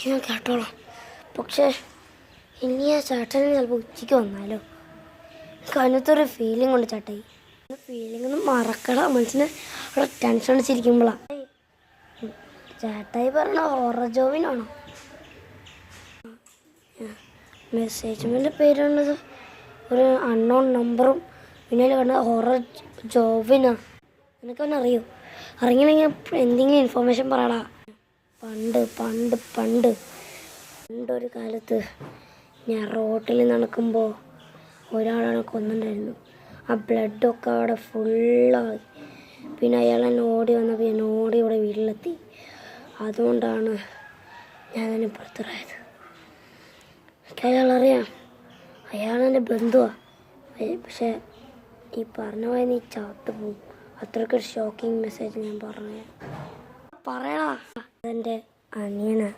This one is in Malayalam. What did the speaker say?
ഞാൻ കേട്ടോളാം. പക്ഷേ ഇനി ആ ചേട്ടന് ചിലപ്പോൾ ഉച്ചയ്ക്ക് വന്നാലോ? കനത്തൊരു ഫീലിംഗ് ഉണ്ട് ചേട്ടായി. ഫീലിംഗ് ഒന്നും മറക്കട. മനസ്സിന് അവിടെ ടെൻഷൻ അടിച്ചിരിക്കുമ്പോഴാണ്. ചേട്ടായി പറഞ്ഞ ഹൊറർ ജോബിനാണോ? മെസ്സേജിൻ്റെ പേരുള്ളത് ഒരു അൺനോൺ നമ്പറും പിന്നെ കണ്ട ഹൊറർ ജോബിനാണ്. നിനക്കൊന്നും അറിയോ? അറിയണമെങ്കിൽ എന്തെങ്കിലും ഇൻഫോർമേഷൻ പറയടാ. പണ്ട് പണ്ട് പണ്ട് പണ്ടൊരു കാലത്ത് ഞാൻ റോട്ടിൽ നടക്കുമ്പോൾ ഒരാളെ കൊന്നിട്ടുണ്ടായിരുന്നു. ആ ബ്ലഡൊക്കെ അവിടെ ഫുള്ളായി. പിന്നെ അയാൾ എന്നെ ഓടി വന്നപ്പോൾ ഞാൻ ഓടി ഇവിടെ വീട്ടിലെത്തി. അതുകൊണ്ടാണ് ഞാൻ അതിന് പുറത്തിറായത്. അയാളറിയാം, അയാളെൻ്റെ ബന്ധുവാണ്. പക്ഷേ ഈ പറഞ്ഞ പോലെ നീ ചാത്തു പോവും. അത്രയ്ക്കൊരു ഷോക്കിംഗ് മെസ്സേജ് ഞാൻ പറയടാ. അതെൻ്റെ അനിയനാണ്.